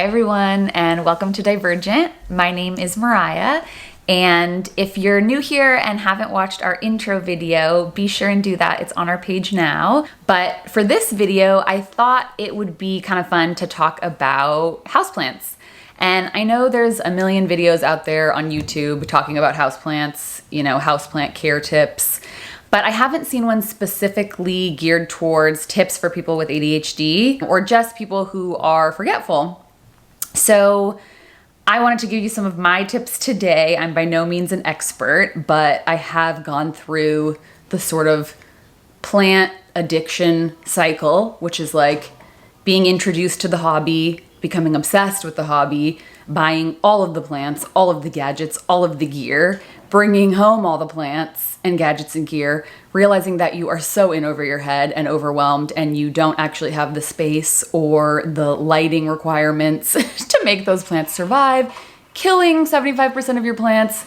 Hi everyone, and welcome to Divergent. My name is Mariah, and if you're new here and haven't watched our intro video, be sure and do that. It's on our page now. But for this video, I thought it would be kind of fun to talk about houseplants. And I know there's a million videos out there on YouTube talking about houseplants, houseplant care tips. But I haven't seen one specifically geared towards tips for people with ADHD or just people who are forgetful. So I wanted to give you some of my tips today. I'm by no means an expert, but I have gone through the sort of plant addiction cycle, which is like being introduced to the hobby, becoming obsessed with the hobby, buying all of the plants, all of the gadgets, all of the gear, bringing home all the plants and gadgets and gear, realizing that you are so in over your head and overwhelmed and you don't actually have the space or the lighting requirements to make those plants survive, killing 75% of your plants,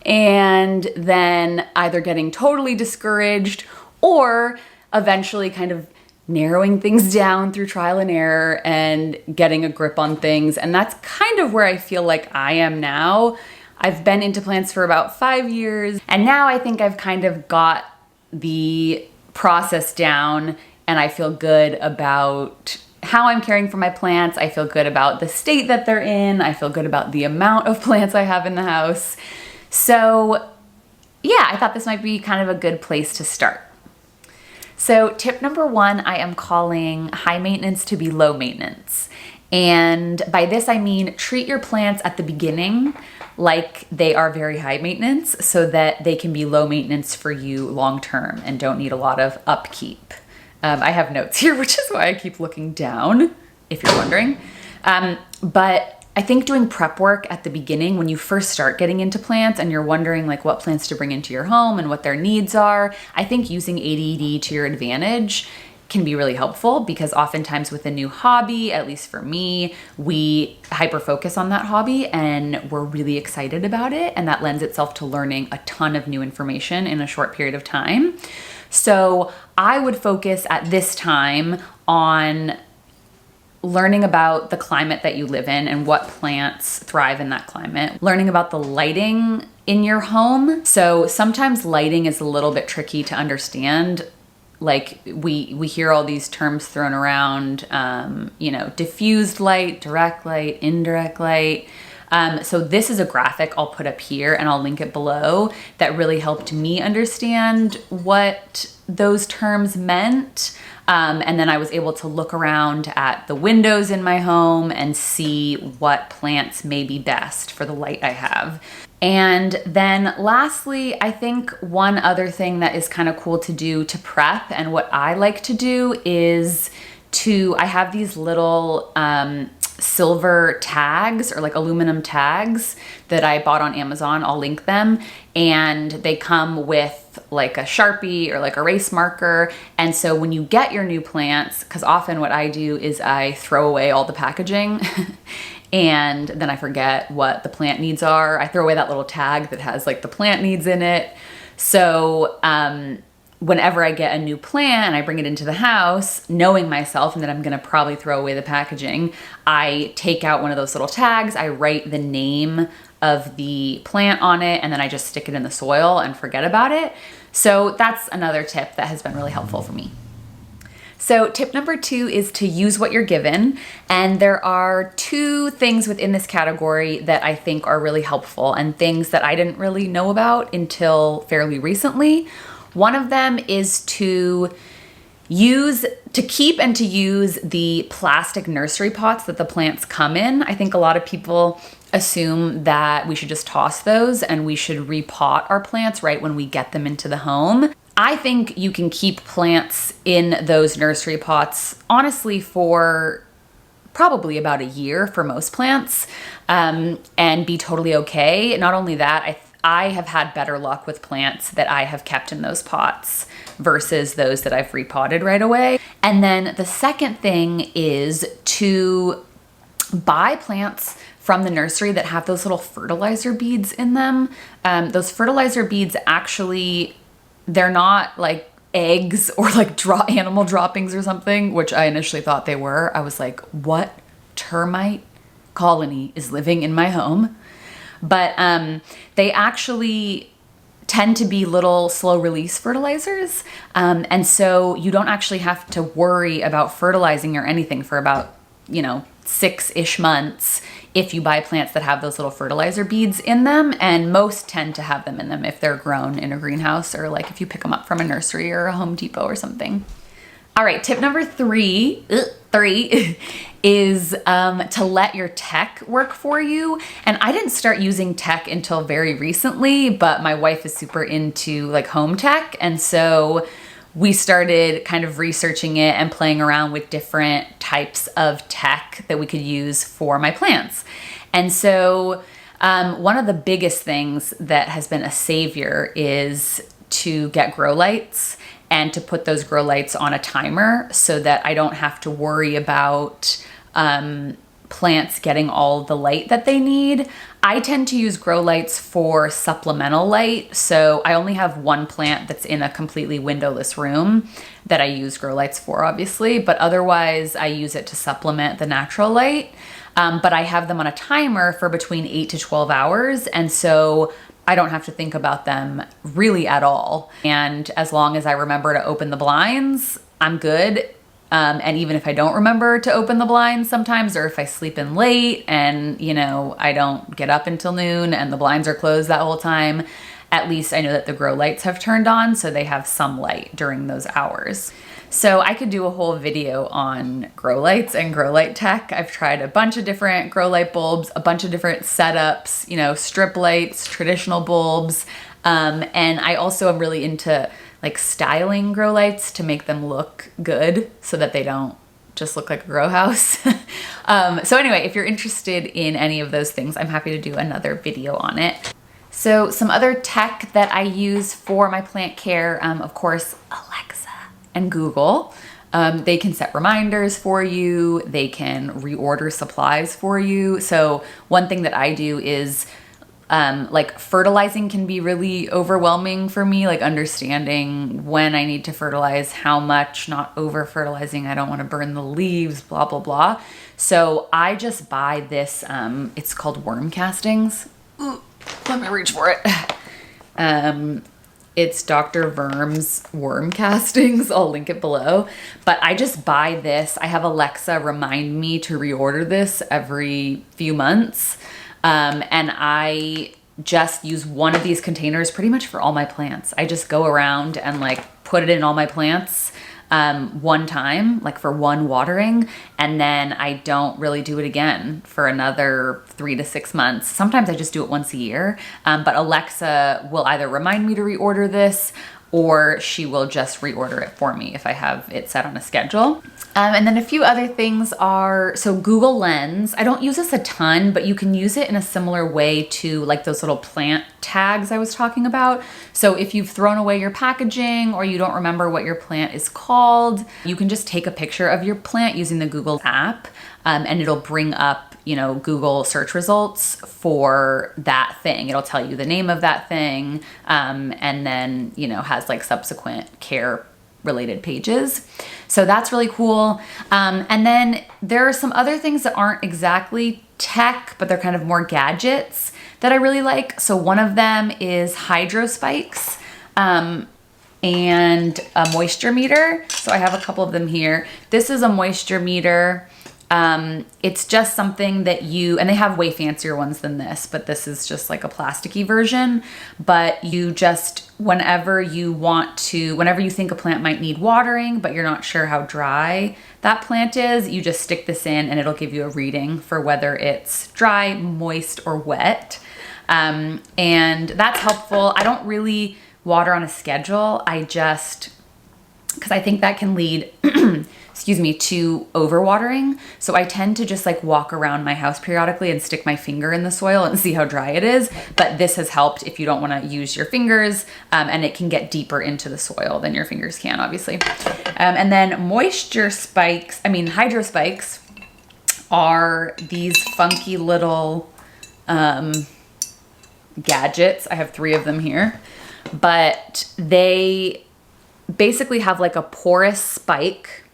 and then either getting totally discouraged or eventually kind of narrowing things down through trial and error and getting a grip on things. And that's kind of where I feel like I am now. I've been into plants for about 5 years, and now I think I've kind of got the process down and I feel good about how I'm caring for my plants. I feel good about the state that they're in. I feel good about the amount of plants I have in the house. So yeah, I thought this might be kind of a good place to start. So tip number 1, I am calling high maintenance to be low maintenance. And by this, I mean treat your plants at the beginning like they are very high maintenance so that they can be low maintenance for you long term and don't need a lot of upkeep. I have notes here, which is why I keep looking down, if you're wondering. But I think doing prep work at the beginning when you first start getting into plants and you're wondering like what plants to bring into your home and what their needs are, I think using ADD to your advantage can be really helpful, because oftentimes with a new hobby, at least for me, we hyper focus on that hobby and we're really excited about it, and that lends itself to learning a ton of new information in a short period of time. So I would focus at this time on learning about the climate that you live in and what plants thrive in that climate, learning about the lighting in your home. So sometimes lighting is a little bit tricky to understand. Like we hear all these terms thrown around, diffused light, direct light, indirect light. So this is a graphic I'll put up here and I'll link it below that really helped me understand what those terms meant. And then I was able to look around at the windows in my home and see what plants may be best for the light I have. And then lastly, I think one other thing that is kind of cool to do to prep, and what I like to do is I have these little silver tags or like aluminum tags that I bought on Amazon. I'll link them, and they come with like a Sharpie or like a erase marker. And so when you get your new plants, because often what I do is I throw away all the packaging and then I forget what the plant needs are. I throw away that little tag that has like the plant needs in it. So whenever I get a new plant and I bring it into the house, knowing myself and that I'm gonna probably throw away the packaging, I take out one of those little tags, I write the name of the plant on it, and then I just stick it in the soil and forget about it. So that's another tip that has been really helpful for me. So tip number 2 is to use what you're given. And there are 2 things within this category that I think are really helpful and things that I didn't really know about until fairly recently. One of them is to keep and to use the plastic nursery pots that the plants come in. I think a lot of people assume that we should just toss those and we should repot our plants right when we get them into the home. I think you can keep plants in those nursery pots, honestly, for probably about a year for most plants, and be totally okay. Not only that, I have had better luck with plants that I have kept in those pots versus those that I've repotted right away. And then the second thing is to buy plants from the nursery that have those little fertilizer beads in them. Those fertilizer beads actually, they're not like eggs or like animal droppings or something, which I initially thought they were. I was like, what? Termite colony is living in my home. But they actually tend to be little slow release fertilizers. And so you don't actually have to worry about fertilizing or anything for about, 6-ish months if you buy plants that have those little fertilizer beads in them. And most tend to have them in them if they're grown in a greenhouse, or like if you pick them up from a nursery or a Home Depot or something. All right, tip number three is to let your tech work for you. And I didn't start using tech until very recently, but my wife is super into like home tech. And so we started kind of researching it and playing around with different types of tech that we could use for my plants. And so one of the biggest things that has been a savior is to get grow lights and to put those grow lights on a timer so that I don't have to worry about plants getting all the light that they need. I tend to use grow lights for supplemental light. So I only have one plant that's in a completely windowless room that I use grow lights for, obviously, but otherwise I use it to supplement the natural light. But I have them on a timer for between 8 to 12 hours. And so I don't have to think about them really at all. And as long as I remember to open the blinds, I'm good. And even if I don't remember to open the blinds sometimes, or if I sleep in late and, I don't get up until noon and the blinds are closed that whole time, at least I know that the grow lights have turned on, so they have some light during those hours. So I could do a whole video on grow lights and grow light tech. I've tried a bunch of different grow light bulbs, a bunch of different setups, strip lights, traditional bulbs. And I also am really into like styling grow lights to make them look good so that they don't just look like a grow house. So anyway, if you're interested in any of those things, I'm happy to do another video on it. So some other tech that I use for my plant care, of course, Alexa and Google. They can set reminders for you. They can reorder supplies for you. So one thing that I do is like fertilizing can be really overwhelming for me, like understanding when I need to fertilize, how much, not over fertilizing. I don't want to burn the leaves, blah, blah, blah. So I just buy this, it's called worm castings. Ooh, let me reach for it. It's Dr. Verm's worm castings. I'll link it below. But I just buy this. I have Alexa remind me to reorder this every few months. And I just use one of these containers pretty much for all my plants. I just go around and like put it in all my plants one time, like for one watering, and then I don't really do it again for another 3 to 6 months. Sometimes I just do it once a year, but Alexa will either remind me to reorder this or she will just reorder it for me if I have it set on a schedule. And then a few other things are, so Google Lens. I don't use this a ton, but you can use it in a similar way to like those little plant tags I was talking about. So if you've thrown away your packaging or you don't remember what your plant is called, you can just take a picture of your plant using the Google app, and it'll bring up Google search results for that thing. It'll tell you the name of that thing, and then, has like subsequent care related pages. So that's really cool. And then there are some other things that aren't exactly tech, but they're kind of more gadgets that I really like. So one of them is hydro spikes, and a moisture meter. So I have a couple of them here. This is a moisture meter. It's just something that and they have way fancier ones than this, but this is just like a plasticky version. But you just, whenever you think a plant might need watering, but you're not sure how dry that plant is, you just stick this in and it'll give you a reading for whether it's dry, moist, or wet. And that's helpful. I don't really water on a schedule. because I think that can lead to overwatering. So I tend to just like walk around my house periodically and stick my finger in the soil and see how dry it is. But this has helped if you don't want to use your fingers, and it can get deeper into the soil than your fingers can, obviously. And then hydro spikes are these funky little gadgets. I have 3 of them here, but they basically have like a porous spike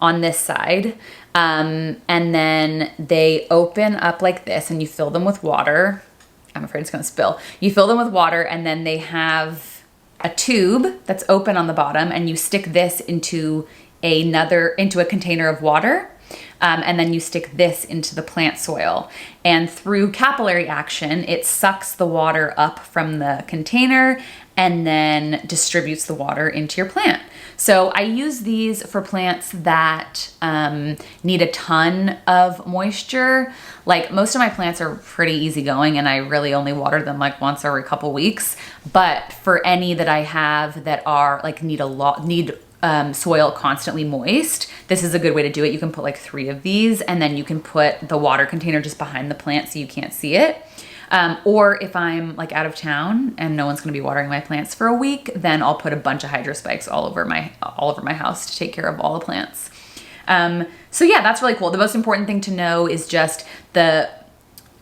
on this side. And then they open up like this and you fill them with water. I'm afraid it's gonna spill. You fill them with water and then they have a tube that's open on the bottom and you stick this into a container of water. And then you stick this into the plant soil. And through capillary action, it sucks the water up from the container and then distributes the water into your plant. So I use these for plants that need a ton of moisture. Like most of my plants are pretty easygoing and I really only water them like once every couple weeks. But for any that I have that are like need soil constantly moist, this is a good way to do it. You can put like 3 of these and then you can put the water container just behind the plant so you can't see it. Or if I'm like out of town and no one's gonna be watering my plants for a week, then I'll put a bunch of hydrospikes all over my house to take care of all the plants. So yeah, that's really cool. The most important thing to know is just the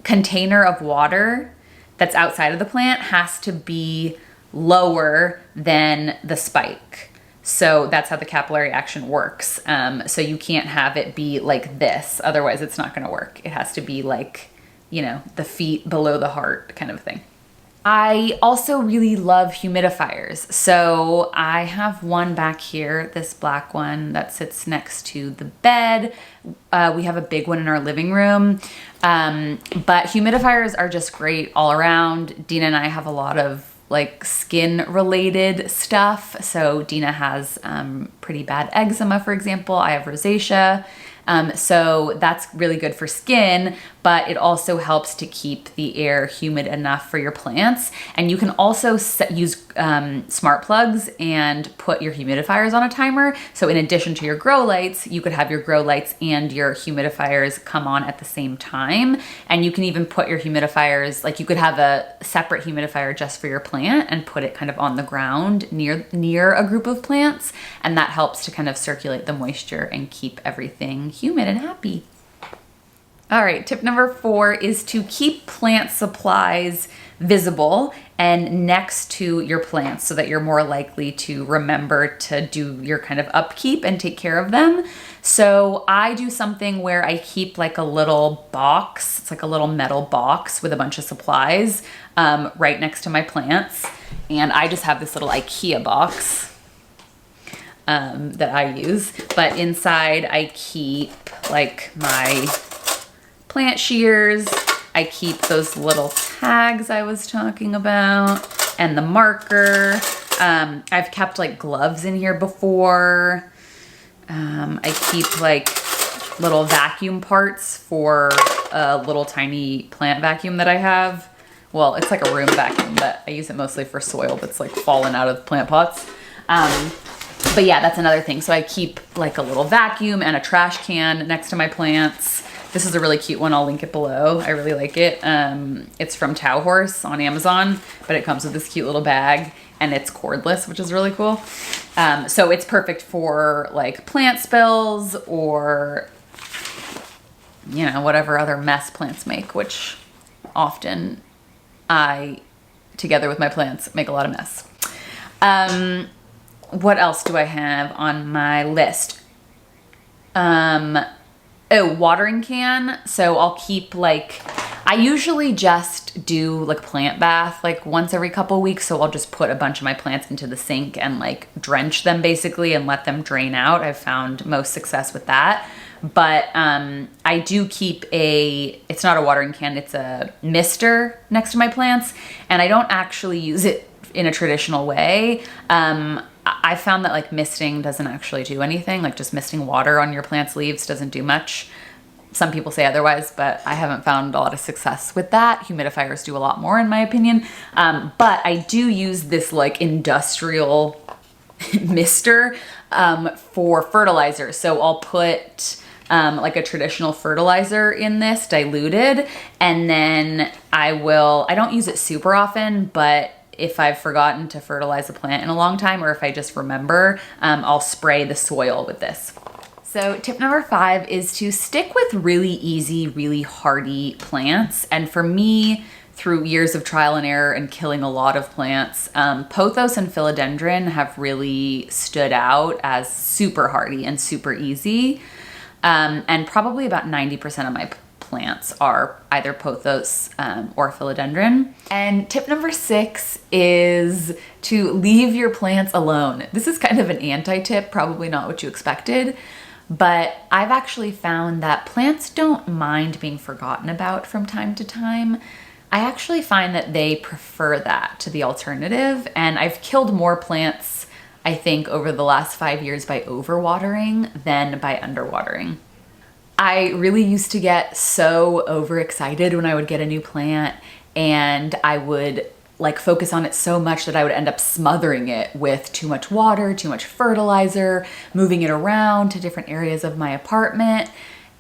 container of water that's outside of the plant has to be lower than the spike. So that's how the capillary action works. So you can't have it be like this, otherwise it's not gonna work. It has to be like, you know, the feet below the heart kind of thing. I also really love humidifiers. So I have one back here, this black one that sits next to the bed. We have a big one in our living room. But humidifiers are just great all around. Dina and I have a lot of like skin related stuff. So Dina has pretty bad eczema, for example. I have rosacea. So that's really good for skin, but it also helps to keep the air humid enough for your plants. And you can also use smart plugs and put your humidifiers on a timer. So in addition to your grow lights, you could have your grow lights and your humidifiers come on at the same time. And you can even put your humidifiers, like you could have a separate humidifier just for your plant and put it kind of on the ground near a group of plants. And that helps to kind of circulate the moisture and keep everything humid and happy. All right, tip number 4 is to keep plant supplies visible and next to your plants so that you're more likely to remember to do your kind of upkeep and take care of them. So I do something where I keep like a little box, it's like a little metal box with a bunch of supplies right next to my plants. And I just have this little IKEA box that I use, but inside I keep like my plant shears. I keep those little tags I was talking about and the marker. I've kept like gloves in here before. I keep like little vacuum parts for a little tiny plant vacuum that I have. Well, it's like a room vacuum, but I use it mostly for soil that's like fallen out of plant pots. But yeah, that's another thing. So I keep like a little vacuum and a trash can next to my plants. This is a really cute one. I'll link it below. I really like it. It's from Tow Horse on Amazon, but it comes with this cute little bag and it's cordless, which is really cool. So it's perfect for like plant spills or, you know, whatever other mess plants make, which often I, together with my plants, make a lot of mess. What else do I have on my list? Watering can. So I'll keep like, I usually just do like plant bath like once every couple weeks. So I'll just put a bunch of my plants into the sink and like drench them basically and let them drain out. I've found most success with that. But I do keep it's not a watering can, it's a mister next to my plants. And I don't actually use it in a traditional way. I found that like misting doesn't actually do anything. Like just misting water on your plant's leaves doesn't do much. Some people say otherwise, but I haven't found a lot of success with that. Humidifiers do a lot more in my opinion. But I do use this like industrial mister for fertilizer. So I'll put like a traditional fertilizer in this diluted, and then I don't use it super often, but if I've forgotten to fertilize a plant in a long time, or if I just remember, I'll spray the soil with this. So tip number 5 is to stick with really easy, really hardy plants. And for me, through years of trial and error and killing a lot of plants, pothos and philodendron have really stood out as super hardy and super easy. And probably about 90% of my plants are either pothos or philodendron. And tip number 6 is to leave your plants alone. This is kind of an anti-tip, probably not what you expected, but I've actually found that plants don't mind being forgotten about from time to time. I actually find that they prefer that to the alternative, and I've killed more plants, I think, over the last 5 years by overwatering than by underwatering. I really used to get so overexcited when I would get a new plant, and I would like focus on it so much that I would end up smothering it with too much water, too much fertilizer, moving it around to different areas of my apartment.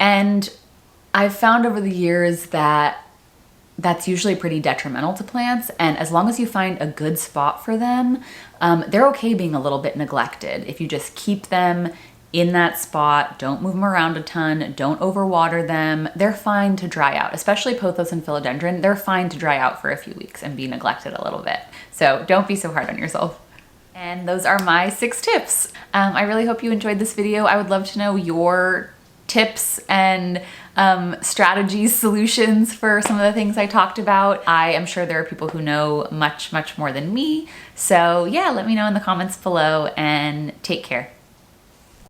And I've found over the years that that's usually pretty detrimental to plants. And as long as you find a good spot for them, they're okay being a little bit neglected. If you just keep them in that spot, don't move them around a ton, don't overwater them, they're fine to dry out. Especially pothos and philodendron, they're fine to dry out for a few weeks and be neglected a little bit. So don't be so hard on yourself. And those are my 6 tips. I really hope you enjoyed this video. I would love to know your tips and strategies, solutions for some of the things I talked about. I am sure there are people who know much, much more than me. So yeah, let me know in the comments below, and take care.